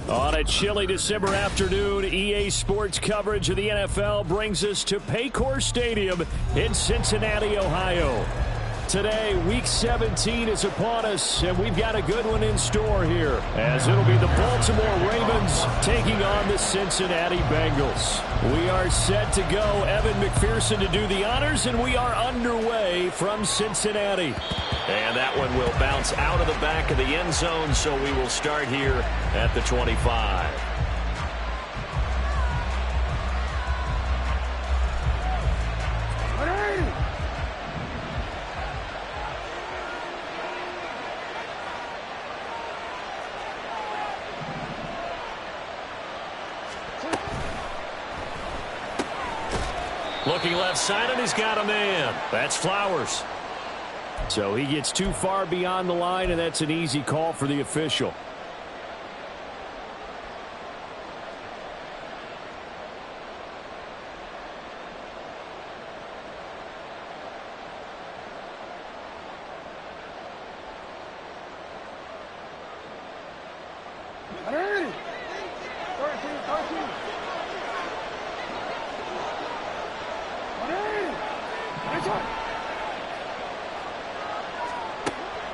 On a chilly December afternoon, EA Sports coverage of the NFL brings us to Paycor Stadium in Cincinnati, Ohio. Today, Week 17 is upon us, and we've got a good one in store here, as it'll be the Baltimore Ravens taking on the Cincinnati Bengals. We are set to go. Evan McPherson to do the honors, and we are underway from Cincinnati. And that one will bounce out of the back of the end zone, so we will start here at the 25. Looking left side, and he's got a man. That's Flowers. So he gets too far beyond the line, and that's an easy call for the official.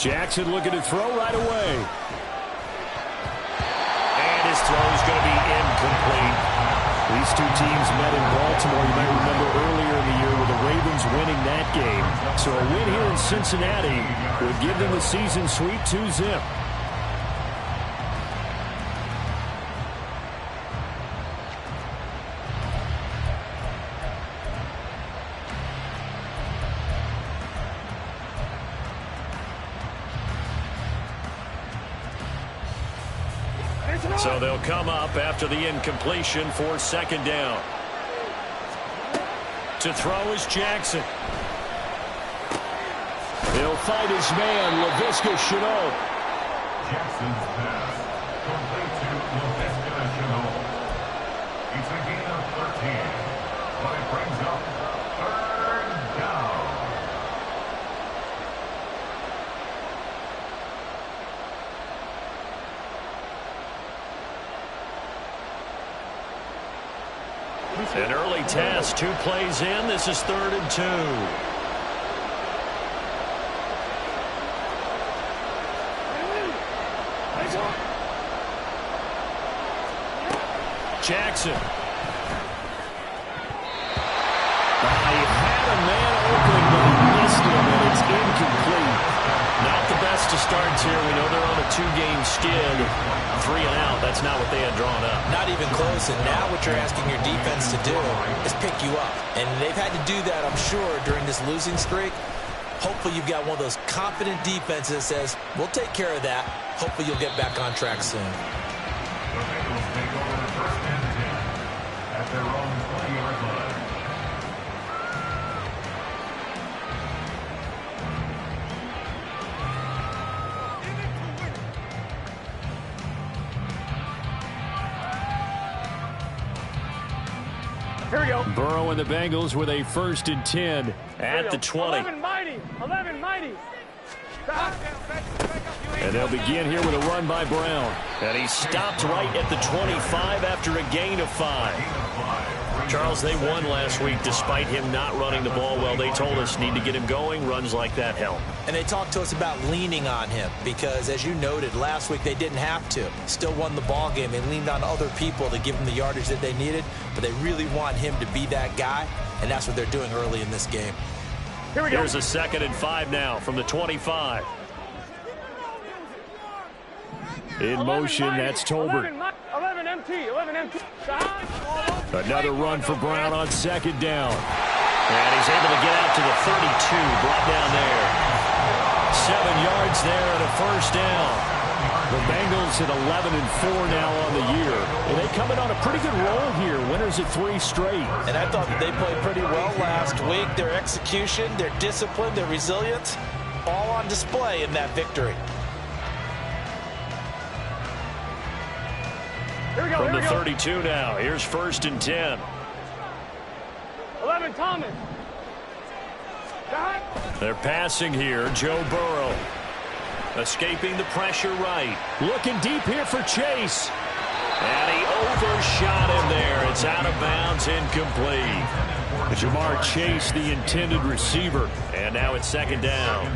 Jackson looking to throw right away. And his throw is going to be incomplete. These two teams met in Baltimore. You might remember earlier in the year with the Ravens winning that game. So a win here in Cincinnati would give them the season sweep 2-zip. So they'll come up after the incompletion for second down. To throw is Jackson. He'll fight his man, Laviska Shenault. Jackson's pass complete to Laviska Shenault. It's a gain of 13, but it brings up third down. An early test, 2 plays in. This is 3rd and 2. Jackson. He had a man open, but he missed him, and it's incomplete. Not the best of starts here. We know they're on a 2-game skid. 3 and out. That's not what they had drawn up. Not even close. And now what you're asking your defense to do is pick you up. And they've had to do that, I'm sure, during this losing streak. Hopefully you've got one of those confident defenses that says, we'll take care of that. Hopefully you'll get back on track soon. The Bengals take over the first and 10 at their own 20-yard line. Here we go. Burrow and the Bengals with a 1st and 10 at the 20. 11 mighty. And they'll begin here with a run by Brown. And he stopped right at the 25 after a gain of 5. Charles, they won last week despite him not running the ball well. They told us need to get him going. Runs like that help. And they talked to us about leaning on him because, as you noted, last week they didn't have to. Still won the ball game. They leaned on other people to give them the yardage that they needed, but they really want him to be that guy, and that's what they're doing early in this game. Here we go. Here's a 2nd and 5 now from the 25. In motion, that's Tolbert. 11 MT. Another run for Brown on 2nd down. And he's able to get out to the 32, brought down there. 7 yards there and a 1st down. The Bengals at 11-4 now on the year. And they come in on a pretty good roll here. Winners at 3 straight. And I thought that they played pretty well last week. Their execution, their discipline, their resilience, all on display in that victory. From the 32 now, here's 1st and 10. 11 Thomas. They're passing here. Joe Burrow escaping the pressure right. Looking deep here for Chase. And he overshot him there. It's out of bounds, incomplete. Jamar Chase, the intended receiver. And now it's second down.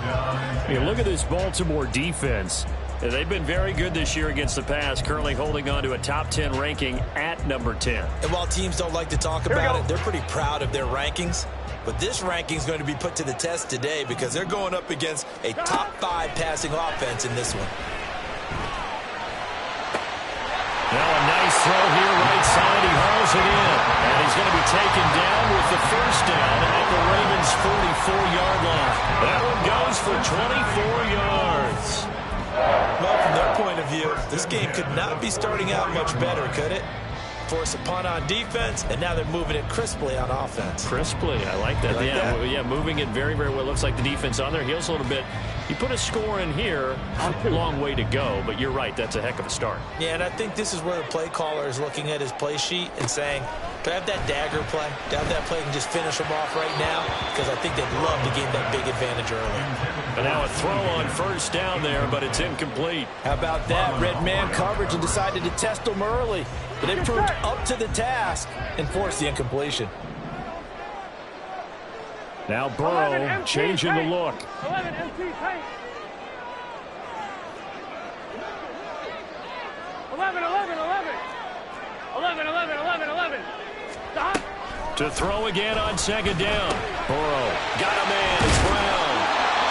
Hey, look at this Baltimore defense. They've been very good this year against the pass, currently holding on to a top 10 ranking at number 10. And while teams don't like to talk about it, they're pretty proud of their rankings. But this ranking is going to be put to the test today because they're going up against a top 5 passing offense in this one. Now a nice throw here, right side. He hauls it in. And he's going to be taken down with the first down at the Ravens' 44-yard line. That one goes for 24 yards. Well, from their point of view, this game could not be starting out much better, could it? Force a punt on defense, and now they're moving it crisply on offense. Crisply, I like that. Like that? Yeah, moving it very, very well. Looks like the defense on their heels a little bit. You put a score in here, long way to go, but you're right, that's a heck of a start. Yeah, and I think this is where the play caller is looking at his play sheet and saying, do I have that dagger play? Do I have that play and just finish them off right now? Because I think they'd love to gain that big advantage early. And now a throw on first down there, but it's incomplete. How about that? Red man coverage and decided to test them early. But they proved up to the task and forced the incompletion. Now Burrow changing the look. 11 MT tight. 11. 11. Stop. To throw again on second down. Burrow got a man. It's Brown.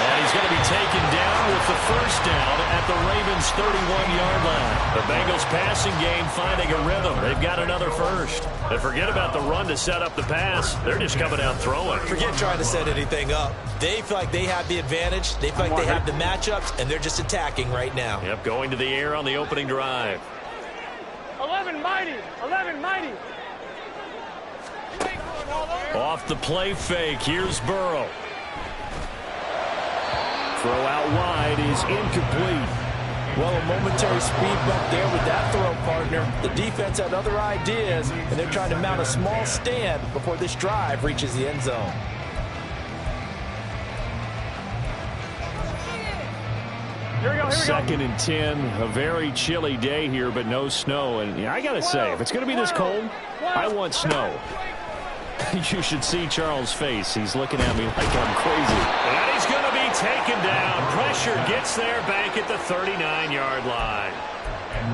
And he's going to be taken down with the first down at the Ravens' 31-yard line. The Bengals passing game finding a rhythm. They've got another first. And forget about the run to set up the pass. They're just coming out throwing. Forget trying to set anything up. They feel like they have the advantage. They feel like they have the matchups, and they're just attacking right now. Yep, going to the air on the opening drive. 11 mighty. Off the play fake. Here's Burrow. Throw out wide is incomplete. Well, a momentary speed bump there with that throw, partner. The defense had other ideas, and they're trying to mount a small stand before this drive reaches the end zone. Here we go. Second and 10, a very chilly day here, but no snow. And I got to say, if it's going to be this cold, I want snow. You should see Charles' face. He's looking at me like I'm crazy. And he's going to be taken down. Pressure gets there back at the 39-yard line.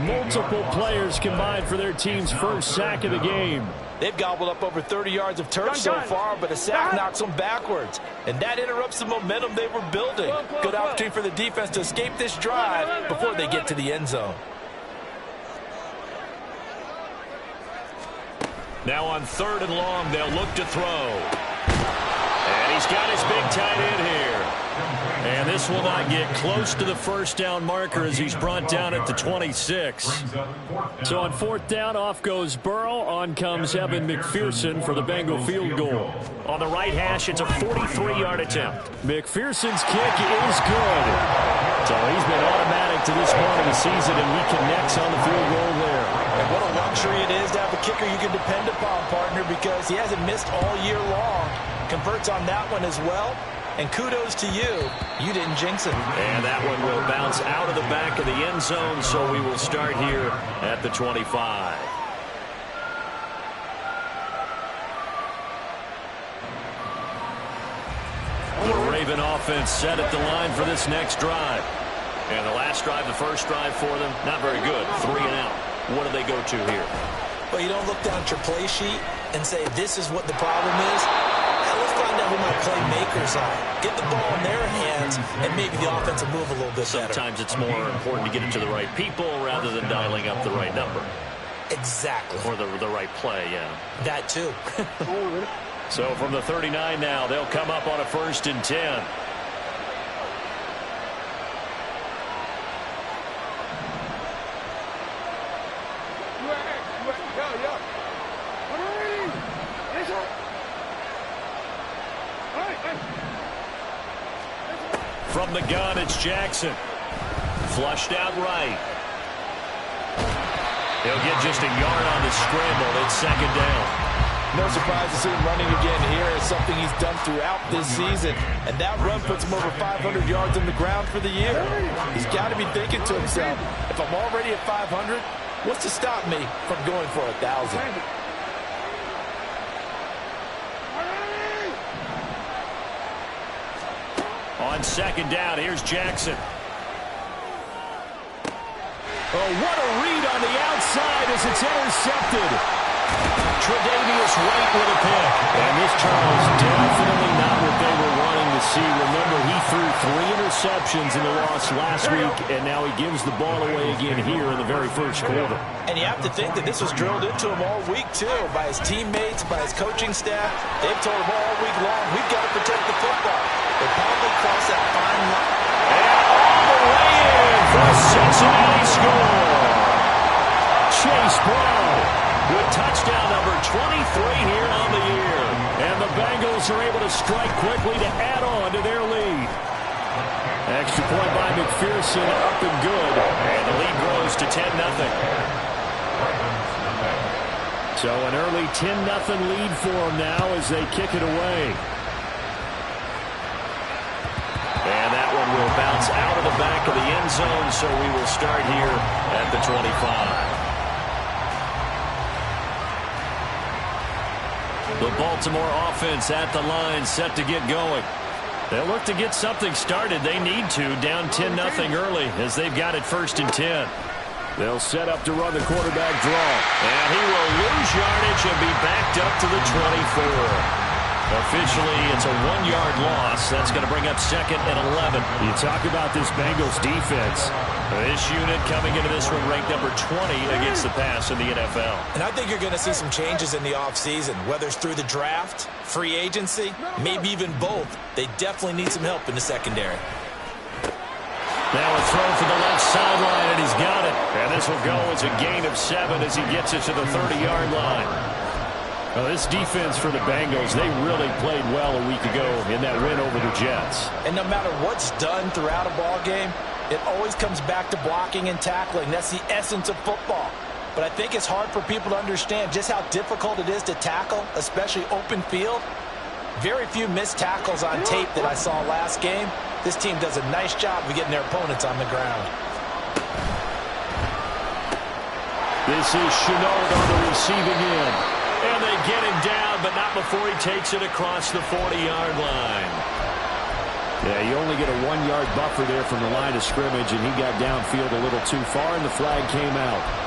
Multiple players combined for their team's first sack of the game. They've gobbled up over 30 yards of turf so far, but a sack knocks them backwards. And that interrupts the momentum they were building. Good opportunity for the defense to escape this drive before they get to the end zone. Now on 3rd and long, they'll look to throw. And he's got his big tight end here. And this will not get close to the first down marker as he's brought down at the 26. So on 4th down, off goes Burrow. On comes Evan McPherson for the Bengal field goal. On the right hash, it's a 43-yard attempt. McPherson's kick is good. So he's been automatic to this point of the season, and he connects on the field goal there. And what a luxury it is to have a kicker you can depend upon, partner, because he hasn't missed all year long. Converts on that one as well. And kudos to you. You didn't jinx it. And that one will bounce out of the back of the end zone, so we will start here at the 25. The Raven offense set at the line for this next drive. And the last drive, the first drive for them, not very good. 3 and out. What do they go to here? Well, you don't look down at your play sheet and say, this is what the problem is. Now, let's find out who my playmakers are. Get the ball in their hands, and maybe the offense will move a little bit better. Sometimes it's more important to get it to the right people rather than dialing up the right number. Exactly. Or the right play, yeah. That, too. So from the 39 now, they'll come up on a 1st and 10. From the gun, it's Jackson. Flushed out right. He'll get just a yard on the scramble. It's 2nd down. No surprise to see him running again here. It's something he's done throughout this season. And that run puts him over 500 yards on the ground for the year. He's got to be thinking to himself, if I'm already at 500, What's to stop me from going for 1,000? On second down, here's Jackson. Oh, what a read on the outside as it's intercepted. Tre'Davious White with a pick. And this Charles definitely not what they were wanting to see. Remember, he threw 3 interceptions in the loss last week, and now he gives the ball away again here in the very first quarter. And you have to think that this was drilled into him all week, too, by his teammates, by his coaching staff. They've told him all week long, we've got to protect the football. They probably crossed that fine line. And all the way in for a Cincinnati score. Chase Brown with touchdown number 23 here on the year. And the Bengals are able to strike quickly to add on to their lead. Extra point by McPherson, up and good. And the lead grows to 10-0. So an early 10-0 lead for them now as they kick it away. And that one will bounce out of the back of the end zone, so we will start here at the 25. The Baltimore offense at the line, set to get going. They'll look to get something started. They need to, down 10-0 early as they've got it 1st and 10. They'll set up to run the quarterback draw. And he will lose yardage and be backed up to the 24. Officially, it's a 1-yard loss. That's going to bring up 2nd and 11. You talk about this Bengals defense. This unit coming into this one ranked number 20 against the pass in the NFL. And I think you're going to see some changes in the offseason, whether it's through the draft, free agency, maybe even both. They definitely need some help in the secondary. Now a throw for the left sideline, and he's got it. And this will go as a gain of 7 as he gets it to the 30-yard line. Well, this defense for the Bengals, they really played well a week ago in that win over the Jets. And no matter what's done throughout a ball game, it always comes back to blocking and tackling. That's the essence of football. But I think it's hard for people to understand just how difficult it is to tackle, especially open field. Very few missed tackles on tape that I saw last game. This team does a nice job of getting their opponents on the ground. This is Chenault on the receiving end. And they get him down, but not before he takes it across the 40-yard line. Yeah, you only get a 1-yard buffer there from the line of scrimmage, and he got downfield a little too far, and the flag came out.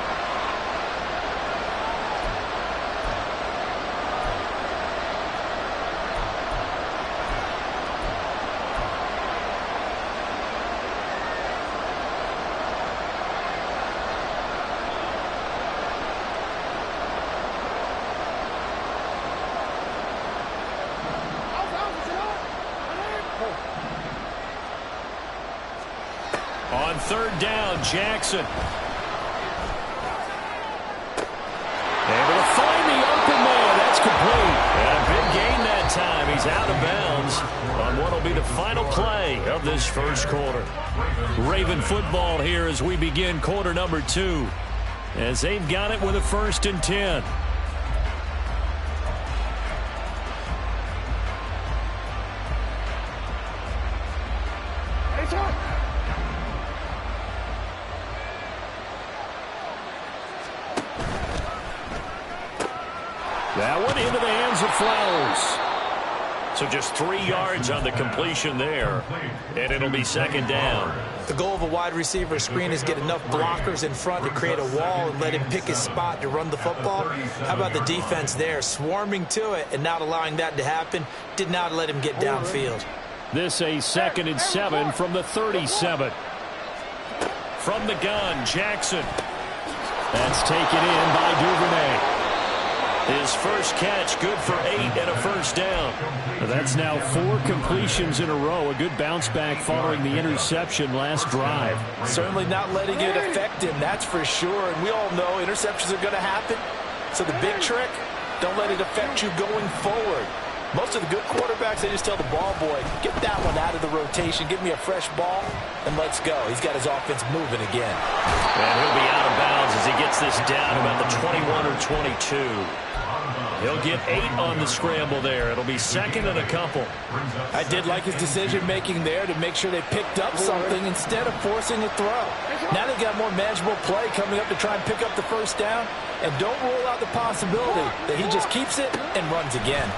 On 3rd down, Jackson. Able to find the open man. That's complete. And a big gain that time. He's out of bounds on what will be the final play of this first quarter. Raven football here as we begin quarter number 2. As they've got it with a 1st and 10. That one into the hands of Flowers. So just 3 yards on the completion there. And it'll be 2nd down. The goal of a wide receiver screen is get enough blockers in front to create a wall and let him pick his spot to run the football. How about the defense there, swarming to it and not allowing that to happen? Did not let him get downfield. This a 2nd and 7 from the 37. From the gun, Jackson. That's taken in by Duvernay. His first catch, good for 8 and a 1st down. That's now 4 completions in a row. A good bounce back following the interception last drive. Certainly not letting it affect him, that's for sure. And we all know interceptions are going to happen. So the big trick, don't let it affect you going forward. Most of the good quarterbacks, they just tell the ball boy, get that one out of the rotation, give me a fresh ball, and let's go. He's got his offense moving again. And he'll be out of bounds as he gets this down about the 21 or 22. He'll get 8 on the scramble there. It'll be second and a couple. I did like his decision-making there to make sure they picked up something instead of forcing a throw. Now they've got more manageable play coming up to try and pick up the first down, and don't rule out the possibility that he just keeps it and runs again.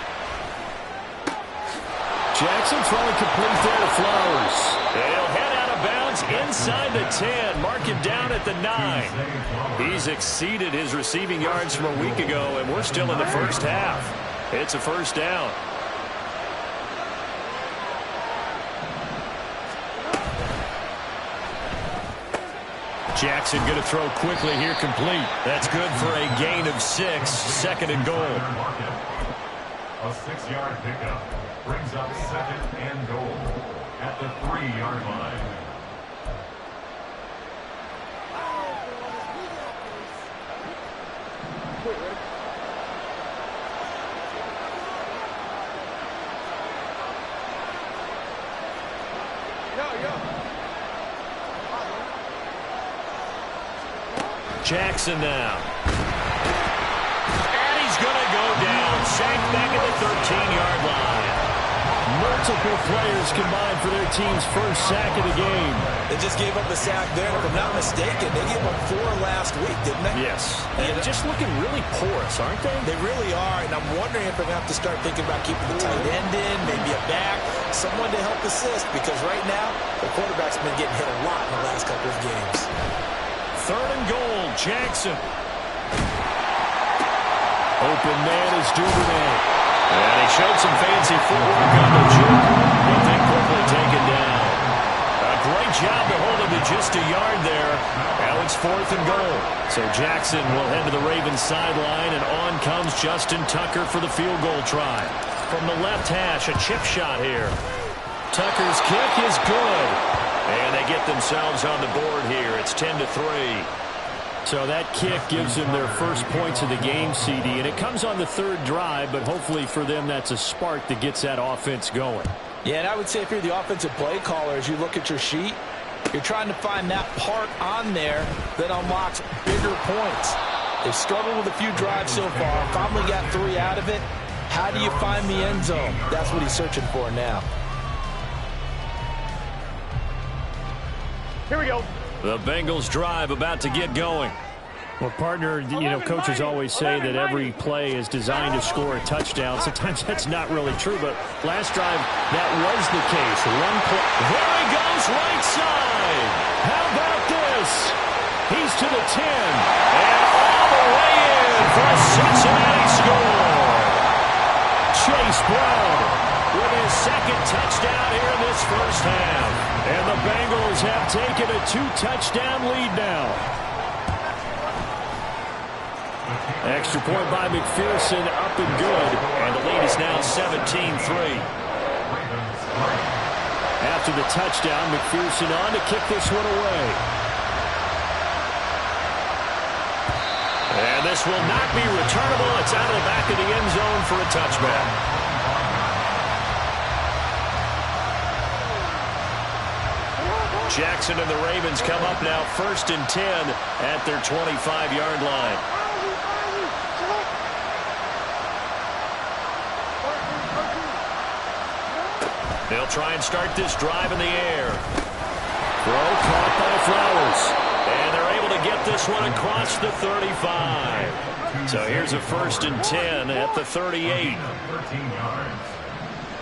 Jackson throwing complete there to Flowers. He'll head out of bounds inside the 10. Mark him down at the 9. He's exceeded his receiving yards from a week ago, and we're still in the first half. It's a first down. Jackson going to throw quickly here, complete. That's good for a gain of 6, second and goal. A 6-yard pickup brings up second and goal at the 3-yard line. Jackson now. And he's going to go down. Sacked back at the 13-yard line. Multiple players combined for their team's first sack of the game. They just gave up a sack there. If I'm not mistaken, they gave up 4 last week, didn't they? Yes. And just looking really porous, aren't they? They really are, and I'm wondering if they're going to have to start thinking about keeping the tight end in, maybe a back, someone to help assist, because right now, the quarterback's been getting hit a lot in the last couple of games. Third and goal, Jackson. Open man is Duvernay. And he showed some fancy footwork on the juke, but then quickly taken down. A great job to hold him to just a yard there. Now it's 4th and goal. So Jackson will head to the Ravens sideline, and on comes Justin Tucker for the field goal try. From the left hash, a chip shot here. Tucker's kick is good. And they get themselves on the board here. It's 10-3. So that kick gives them their first points of the game, CD, and it comes on the 3rd drive, but hopefully for them that's a spark that gets that offense going. Yeah, and I would say if you're the offensive play caller, as you look at your sheet, you're trying to find that part on there that unlocks bigger points. They've struggled with a few drives so far, finally got 3 out of it. How do you find the end zone? That's what he's searching for now. Here we go. The Bengals drive about to get going. Well, partner, coaches always say that every play is designed to score a touchdown. Sometimes that's not really true, but last drive, that was the case. One play. There he goes, right side. How about this? He's to the 10. And all the way in for a Cincinnati score. Chase Brown with his 2nd touchdown here in this first half. And the Bengals have taken a 2-touchdown lead now. Extra point by McPherson, up and good. And the lead is now 17-3. After the touchdown, McPherson on to kick this one away. And this will not be returnable. It's out of the back of the end zone for a touchback. Jackson and the Ravens come up now 1st and 10 at their 25-yard line. They'll try and start this drive in the air. Throw caught by Flowers. And they're able to get this one across the 35. So here's a 1st and 10 at the 38. 13 yards.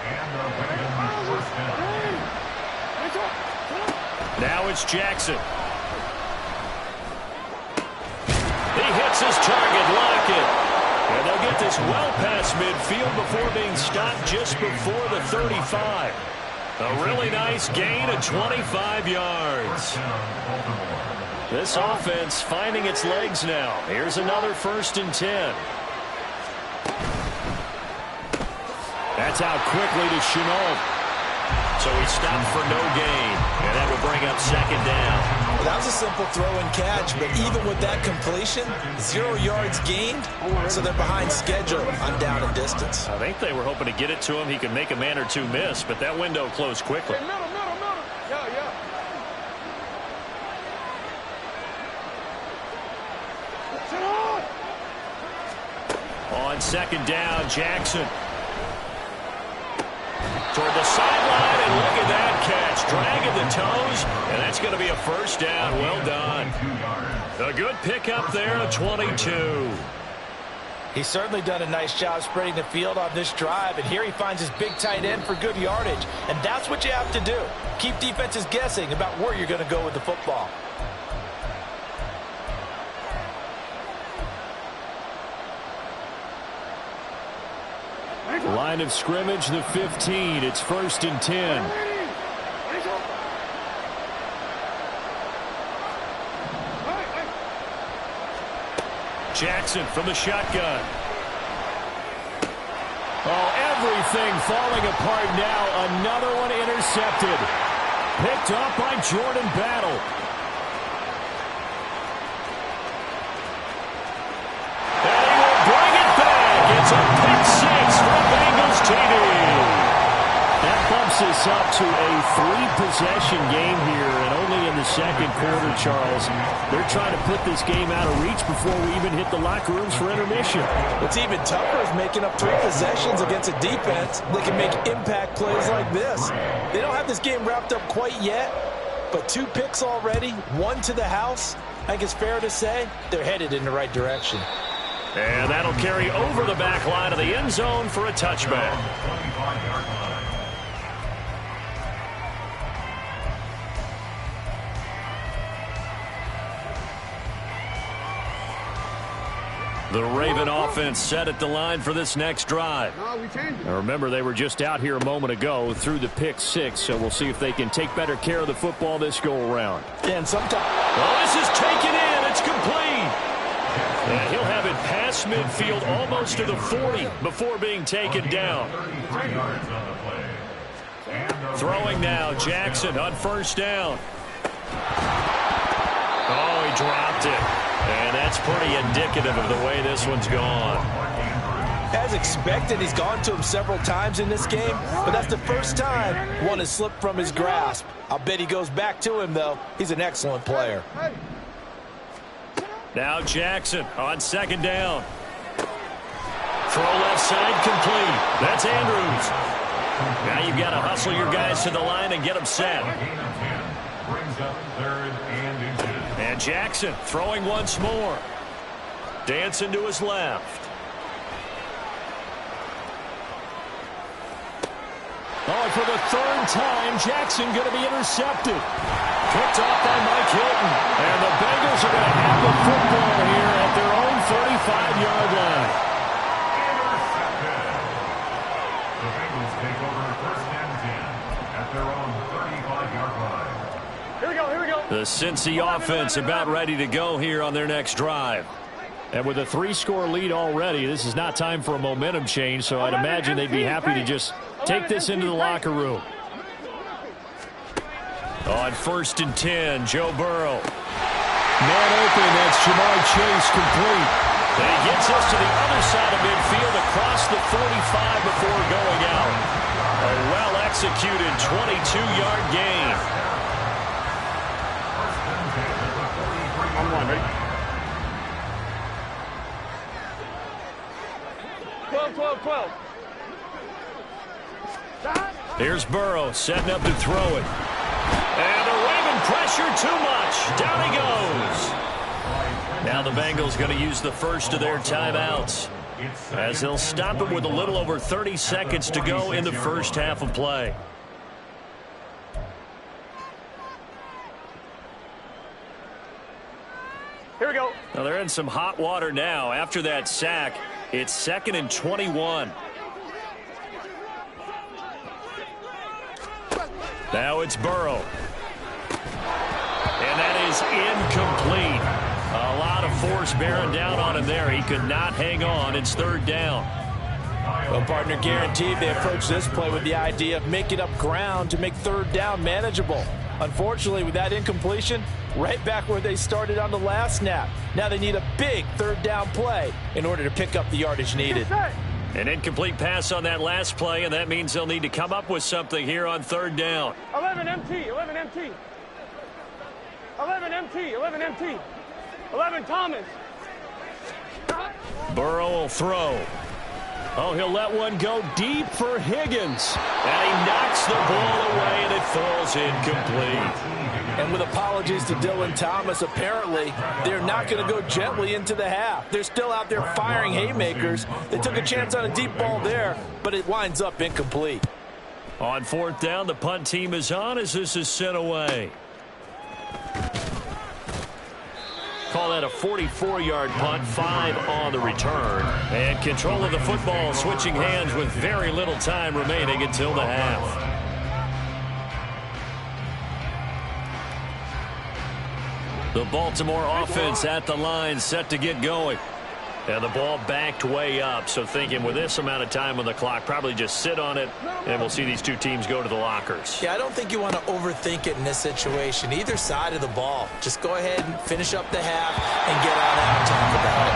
And the Ravens first down. Now it's Jackson. He hits his target, Lockett. And they'll get this well past midfield before being stopped just before the 35. A really nice gain of 25 yards. This offense finding its legs now. Here's another 1st and 10. That's out quickly to Chenault. So he stopped for no gain, and that will bring up 2nd down. Well, that was a simple throw and catch, but even with that completion, 0 yards gained, so they're behind schedule on down and distance. I think they were hoping to get it to him. He could make a man or two miss, but that window closed quickly. Middle. Yeah. On second down, Jackson. Toward the sideline, and look at that catch. Dragging the toes, and that's going to be a first down. Well done. A good pickup there, a 22. He's certainly done a nice job spreading the field on this drive, and here he finds his big tight end for good yardage. And that's what you have to do. Keep defenses guessing about where you're going to go with the football. Line of scrimmage, the 15. It's 1st and 10. Jackson from the shotgun. Oh, everything falling apart now. Another one intercepted. Picked up by Jordan Battle. And he will bring it back. It's a pick six for the Bengals TD. That bumps us up to a 3-possession game here, and only in the second quarter, Charles. They're trying to put this game out of reach before we even hit the locker rooms for intermission. What's even tougher is making up 3 possessions against a defense that can make impact plays like this. They don't have this game wrapped up quite yet, but 2 picks already, 1 to the house. I think it's fair to say they're headed in the right direction. And that'll carry over the back line of the end zone for a touchback. The Raven offense set at the line for this next drive. Now remember, they were just out here a moment ago through the pick 6, so we'll see if they can take better care of the football this go-around. And sometimes... Oh, this is taken in. It's complete. And he'll have it past midfield almost to the 40 before being taken down. Throwing now, Jackson on first down. Oh, he dropped it. And that's pretty indicative of the way this one's gone. As expected, he's gone to him several times in this game, but that's the first time one has slipped from his grasp. I'll bet he goes back to him, though. He's an excellent player. Now Jackson on second down. Throw left side complete. That's Andrews. Now you've got to hustle your guys to the line and get them set. Brings up 3rd and inches. And Jackson throwing once more. Dancing to his left. Oh, for the 3rd time, Jackson going to be intercepted. Picked off by Mike Hilton. And the Bengals are going to have the football here at their own 35-yard line. Intercepted. The Bengals take over 1st and 10 at their own 35-yard line. Here we go, here we go. The Cincy offense about ready to go here on their next drive. And with a 3-score lead already, this is not time for a momentum change, so I'd imagine they'd be happy to just take this into the locker room. On 1st and 10, Joe Burrow. Man open, that's Jamar Chase complete. And he gets us to the other side of midfield across the 45 before going out. A well-executed 22-yard gain. I'm on, ready? 12. Here's Burrow setting up to throw it. And the Raven pressure too much. Down he goes. Now the Bengals going to use the first of their timeouts, as they'll stop it with a little over 30 seconds to go in the first half of play. Here we go. Now they're in some hot water now. After that sack, it's 2nd and 21. Now it's Burrow. And that is incomplete. A lot of force bearing down on him there. He could not hang on. It's 3rd down. Well, partner, guaranteed they approach this play with the idea of making up ground to make 3rd down manageable. Unfortunately, with that incompletion, right back where they started on the last snap. Now they need a big 3rd down play in order to pick up the yardage needed. An incomplete pass on that last play, and that means they'll need to come up with something here on 3rd down. 11 MT, 11 MT. 11 MT, 11 MT. 11 Thomas. Burrow will throw. Oh, he'll let one go deep for Higgins. And he knocks the ball away, and it falls incomplete. And with apologies to Dylan Thomas, apparently they're not going to go gently into the half. They're still out there firing haymakers. They took a chance on a deep ball there, but it winds up incomplete. On fourth down, the punt team is on as this is sent away. Call that a 44-yard punt, 5 on the return. And control of the football switching hands with very little time remaining until the half. The Baltimore offense at the line, set to get going. And the ball backed way up, so thinking with this amount of time on the clock, probably just sit on it, and we'll see these two teams go to the lockers. Yeah, I don't think you want to overthink it in this situation. Either side of the ball. Just go ahead and finish up the half and get on out and talk about it.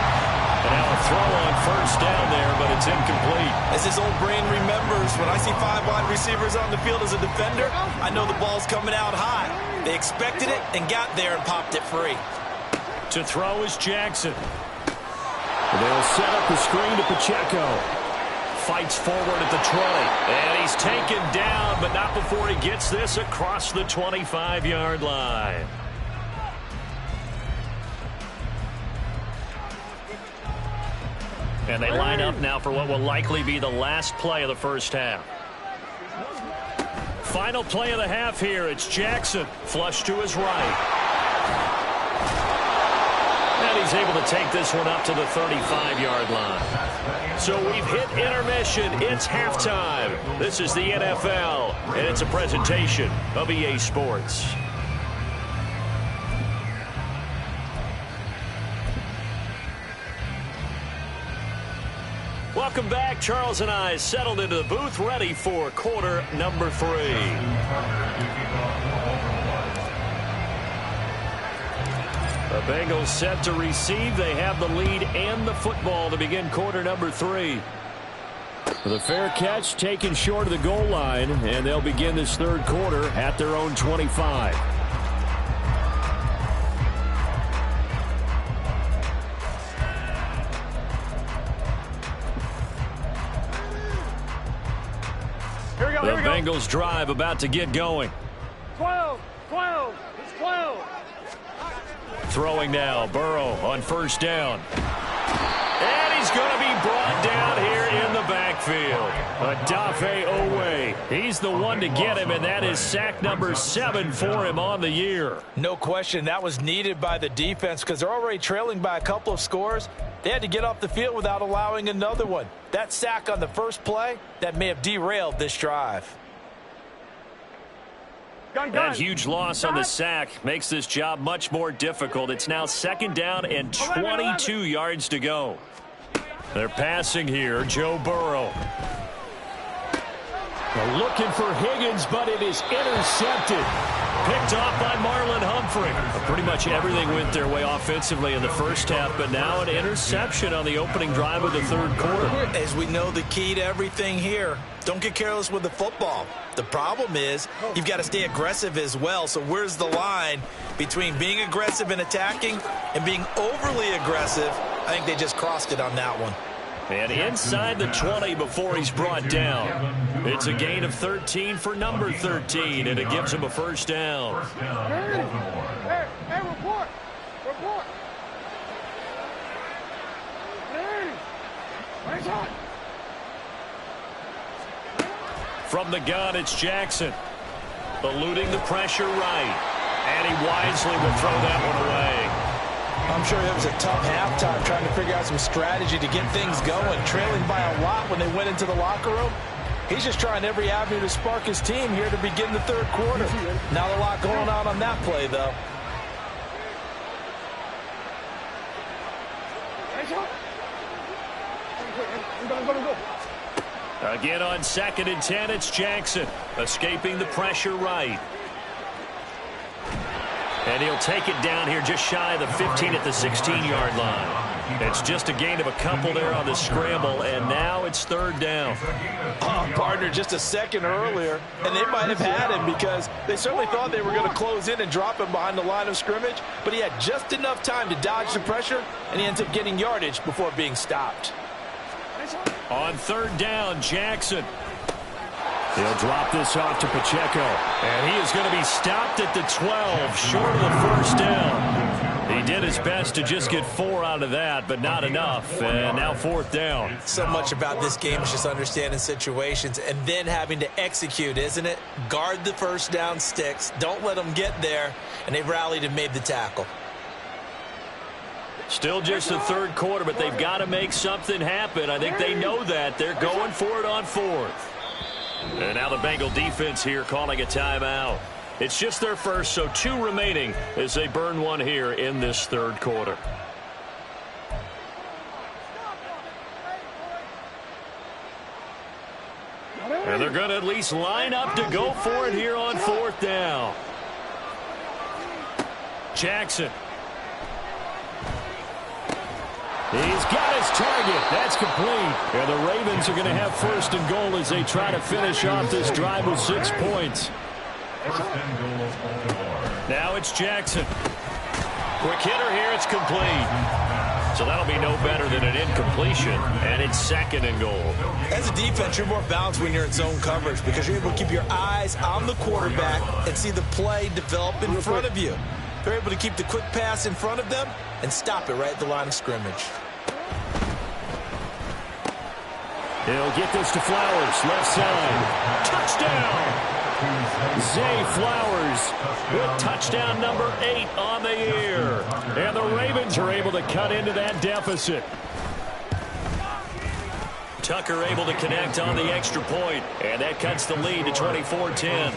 And now a throw on first down there, but it's incomplete. As his old brain remembers, when I see 5 wide receivers on the field as a defender, I know the ball's coming out high. They expected it and got there and popped it free. To throw is Jackson. They'll set up the screen to Pacheco. Fights forward at the 20. And he's taken down, but not before he gets this across the 25-yard line. And they line up now for what will likely be the last play of the first half. Final play of the half here. It's Jackson. Flush to his right. And he's able to take this one up to the 35-yard line. So we've hit intermission. It's halftime. This is the NFL, and it's a presentation of EA Sports. Welcome back. Charles and I settled into the booth, ready for quarter number 3. The Bengals set to receive. They have the lead and the football to begin quarter number 3. The fair catch taken short of the goal line, and they'll begin this third quarter at their own 25. The Bengals drive about to get going. 12, it's 12. Throwing now, Burrow on first down. And he's going to be brought down here in the backfield. Odafe Owe. He's the one to get him, and that is sack number 7 for him on the year. No question, that was needed by the defense because they're already trailing by a couple of scores. They had to get off the field without allowing another one. That sack on the first play, that may have derailed this drive. That huge loss on the sack makes this job much more difficult. It's now second down and 22 yards to go. They're passing here, Joe Burrow. They're looking for Higgins, but it is intercepted. Picked off by Marlon Humphrey. Pretty much everything went their way offensively in the first half, but now an interception on the opening drive of the third quarter. As we know, the key to everything here, don't get careless with the football. The problem is you've got to stay aggressive as well. So where's the line between being aggressive and attacking and being overly aggressive? I think they just crossed it on that one. And inside the 20 before he's brought down. It's a gain of 13 for number 13, and it gives him a first down. Hey, report. Hey, From the gun, it's Jackson. Eluding the pressure right. And he wisely will throw that one away. I'm sure it was a tough halftime trying to figure out some strategy to get things going. Trailing by a lot when they went into the locker room. He's just trying every avenue to spark his team here to begin the third quarter. Not a lot going on that play, though. Again on 2nd and 10, it's Jackson. Escaping the pressure right. And he'll take it down here just shy of the 15 at the 16-yard line. It's just a gain of a couple there on the scramble, and now it's third down. Oh, partner, just a second earlier, and they might have had him because they certainly thought they were going to close in and drop him behind the line of scrimmage, but he had just enough time to dodge the pressure, and he ends up getting yardage before being stopped. On third down, Jackson. He'll drop this off to Pacheco. And he is going to be stopped at the 12, short of the first down. He did his best to just get 4 out of that, but not enough. And now fourth down. So much about this game is just understanding situations and then having to execute, isn't it? Guard the first down sticks. Don't let them get there. And they rallied and made the tackle. Still just the third quarter, but they've got to make something happen. I think they know that. They're going for it on fourth. And now the Bengal defense here calling a timeout. It's just their first, so 2 remaining as they burn one here in this third quarter. And they're going to at least line up to go for it here on fourth down. Jackson. He's got his target. That's complete. And the Ravens are going to have first and goal as they try to finish off this drive with 6 points. Now it's Jackson. Quick hitter here. It's complete. So that'll be no better than an incompletion. And it's second and goal. As a defense, you're more balanced when you're in zone coverage because you're able to keep your eyes on the quarterback and see the play develop in front of you. They're able to keep the quick pass in front of them and stop it right at the line of scrimmage. He'll get this to Flowers, left side. Touchdown! Zay Flowers with touchdown number 8 on the year. And the Ravens are able to cut into that deficit. Tucker able to connect on the extra point, and that cuts the lead to 24-10.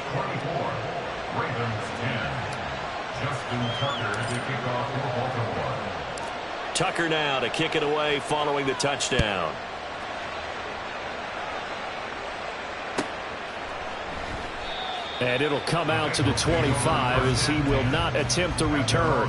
Tucker now to kick it away following the touchdown. And it'll come out to the 25 as he will not attempt a return.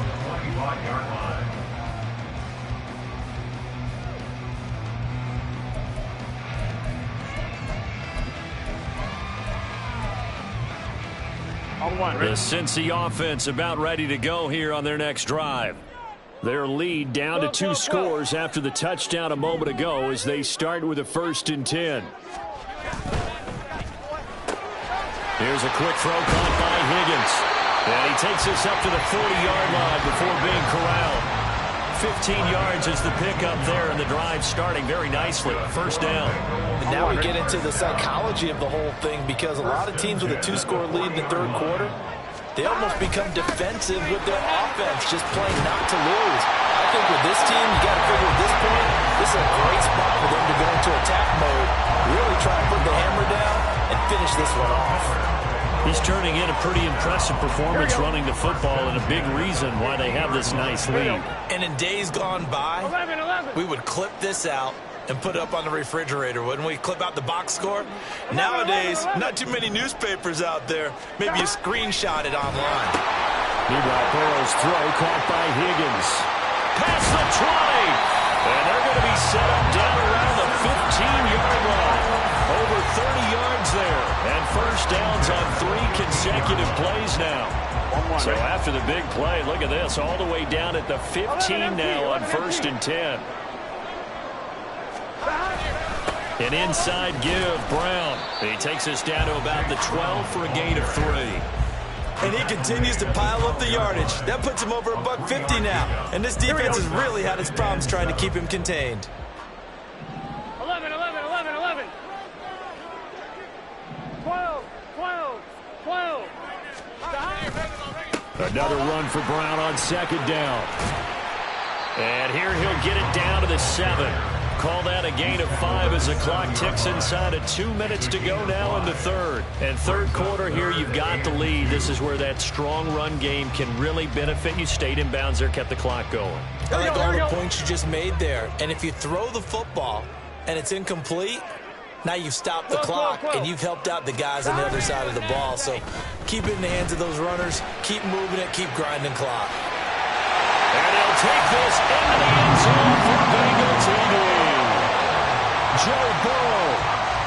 The Cincy offense about ready to go here on their next drive. Their lead down to 2 scores after the touchdown a moment ago as they start with a 1st and 10. Here's a quick throw caught by Higgins. And he takes us up to the 40-yard line before being corralled. 15 yards is the pickup there, and the drive starting very nicely. First down. And now we get into the psychology of the whole thing because a lot of teams with a 2-score lead in the third quarter, they almost become defensive with their offense, just playing not to lose. I think with this team, you got to figure at this point, this is a great spot for them to go into attack mode, really try to put the hammer down and finish this one off. He's turning in a pretty impressive performance running the football and a big reason why they have this nice lead. And in days gone by, we would clip this out and put it up on the refrigerator, wouldn't we? Clip out the box score. Nowadays, not too many newspapers out there. Maybe you screenshot it online. Meanwhile, Burrow's throw caught by Higgins. Past the 20. And they're going to be set up down around the 15-yard line. Over 30 yards there. And first downs on 3 consecutive plays now. So after the big play, look at this. All the way down at the 15 now on 1st and 10. An inside give, Brown. He takes us down to about the 12 for a gain of 3. And he continues to pile up the yardage. That puts him over $150 now. And this defense has really had its problems trying to keep him contained. 11, 11, 11, 11. 12, 12, 12. Another run for Brown on 2nd down. And here he'll get it down to the 7. Call that a gain of 5 as the clock ticks inside of 2 minutes to go now in the third. And third quarter here, you've got the lead. This is where that strong run game can really benefit you. Stayed in bounds there, kept the clock going. I like all the points you just made there. And if you throw the football and it's incomplete, now you've stopped the clock and you've helped out the guys on the other side of the ball. So keep it in the hands of those runners. Keep moving it. Keep grinding clock. And he'll take this into the end zone for Bengal TD. Joe Burrow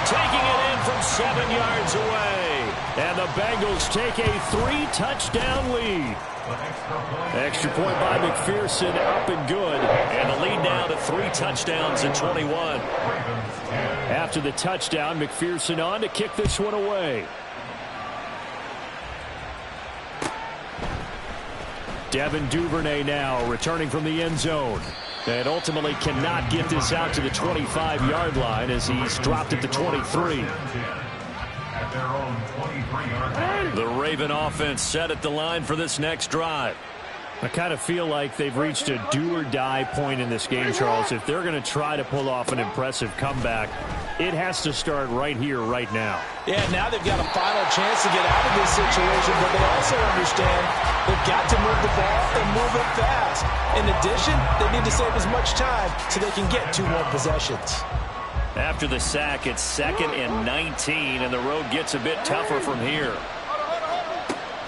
taking it in from 7 yards away. And the Bengals take a 3-touchdown lead. Extra point by McPherson, up and good. And the lead now to 3 touchdowns and 21. After the touchdown, McPherson on to kick this one away. Devin Duvernay now returning from the end zone. And ultimately cannot get this out to the 25-yard line as he's dropped at the 23. The Raven offense set at the line for this next drive. I kind of feel like they've reached a do-or-die point in this game, Charles. If they're going to try to pull off an impressive comeback, it has to start right here, right now. Yeah, now they've got a final chance to get out of this situation, but they also understand they've got to move the ball and move it fast. In addition, they need to save as much time so they can get 2 more possessions. After the sack, it's 2nd and 19, and the road gets a bit tougher from here.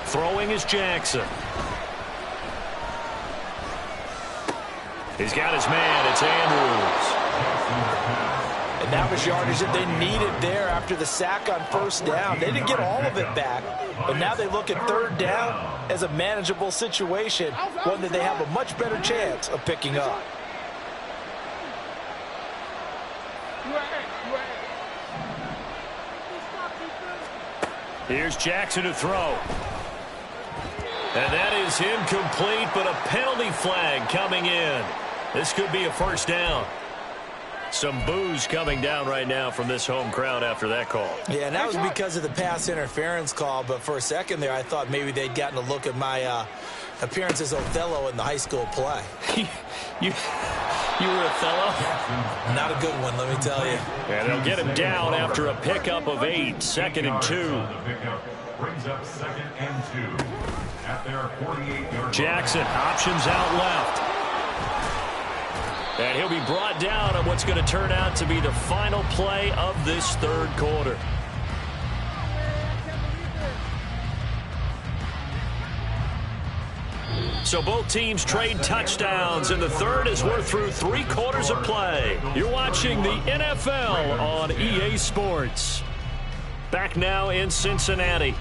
Throwing is Jackson. He's got his man. It's Andrews. And that was yardage that they needed there after the sack on 1st down. They didn't get all of it back, but now they look at 3rd down as a manageable situation, one that they have a much better chance of picking up. Here's Jackson to throw. And that is incomplete, but a penalty flag coming in. This could be a 1st down. Some boos coming down right now from this home crowd after that call. Yeah, and that was because of the pass interference call, but for a second there I thought maybe they'd gotten a look at my appearance as Othello in the high school play. You were Othello? Not a good one, let me tell you. And they'll get him down after a pickup of 8, 2nd and 2. Brings up 2nd and 2 at their 48-yard. Jackson options out left. And he'll be brought down on what's going to turn out to be the final play of this 3rd quarter. So both teams trade touchdowns in the 3rd as we're through 3 quarters of play. You're watching the NFL on EA Sports. Back now in Cincinnati.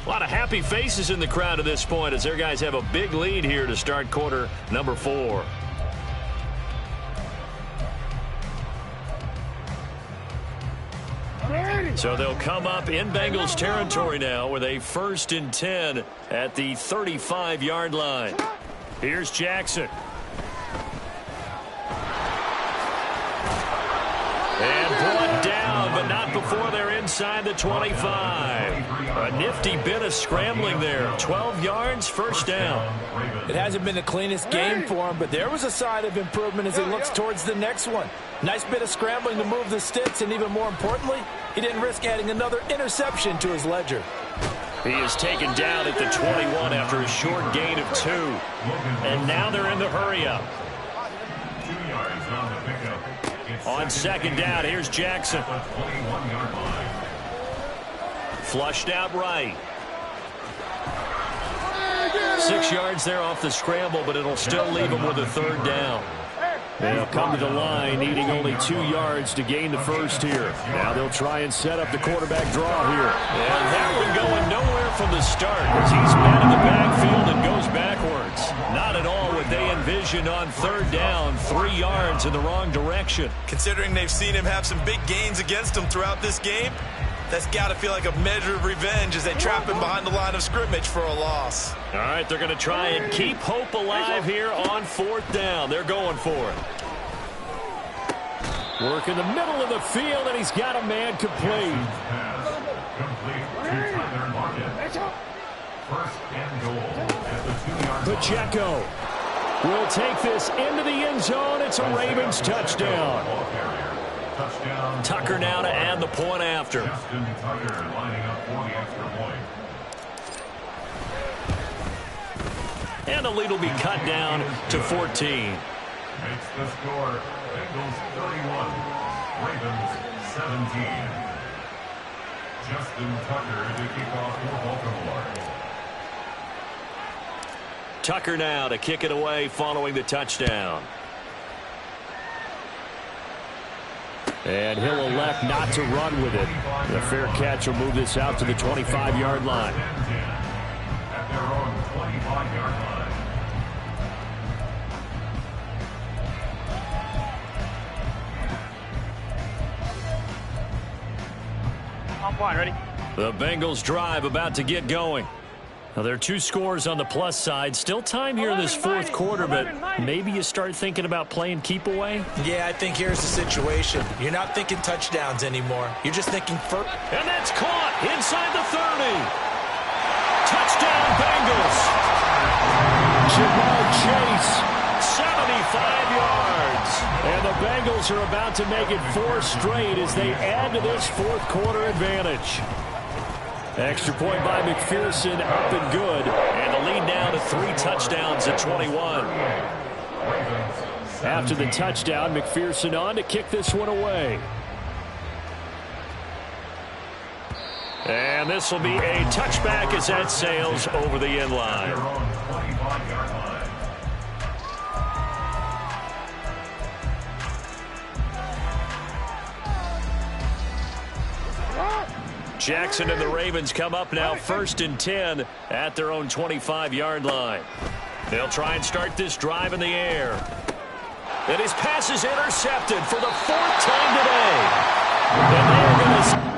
A lot of happy faces in the crowd at this point as their guys have a big lead here to start quarter number 4. So they'll come up in Bengals territory now with a 1st and 10 at the 35-yard line. Here's Jackson. And brought down, but not before they're inside the 25. A nifty bit of scrambling there. 12 yards, 1st down. It hasn't been the cleanest game for him, but there was a sign of improvement as he looks towards the next one. Nice bit of scrambling to move the sticks, and even more importantly, he didn't risk adding another interception to his ledger. He is taken down at the 21 after a short gain of 2. And now they're in the hurry-up. 2 yards on the pickup. On 2nd down, here's Jackson. 21-yard line. Flushed out right. 6 yards there off the scramble, but it'll still leave him with a 3rd down. They'll come to the line, needing only 2 yards to gain the 1st here. Now they'll try and set up the quarterback draw here. And that one going nowhere from the start as he's met in the backfield and goes backwards. Not at all what they envisioned on 3rd down, 3 yards in the wrong direction. Considering they've seen him have some big gains against him throughout this game, that's got to feel like a measure of revenge as they trap him behind the line of scrimmage for a loss. All right, they're going to try and keep hope alive here on 4th down. They're going for it. Work in the middle of the field, and he's got a man complete. Pacheco will take this into the end zone. It's a Ravens touchdown. Tucker now to add the point after. And the lead will be cut down to 14. Makes the score Bengals 31, Ravens 17. Justin Tucker to kick off for Baltimore. Tucker now to kick it away following the touchdown. And he'll elect not to run with it. The fair catch will move this out to the 25-yard line. At their own 25-yard line. I'm fine, ready? The Bengals drive about to get going. Now, there are 2 scores on the plus side. Still time here in this fourth quarter, but maybe you start thinking about playing keep away. Yeah, I think here's the situation. You're not thinking touchdowns anymore. You're just thinking first. And that's caught inside the 30. Touchdown, Bengals. Jamar Chase. 75 yards. And the Bengals are about to make it 4 straight as they add to this fourth quarter advantage. Extra point by McPherson, up and good. And the lead now to 3 touchdowns at 21. After the touchdown, McPherson on to kick this one away. And this will be a touchback as that sails over the end line. Their own 25-yard line. Jackson and the Ravens come up now 1st and 10 at their own 25-yard line. They'll try and start this drive in the air. And his pass is intercepted for the 4th time today. And they're going to...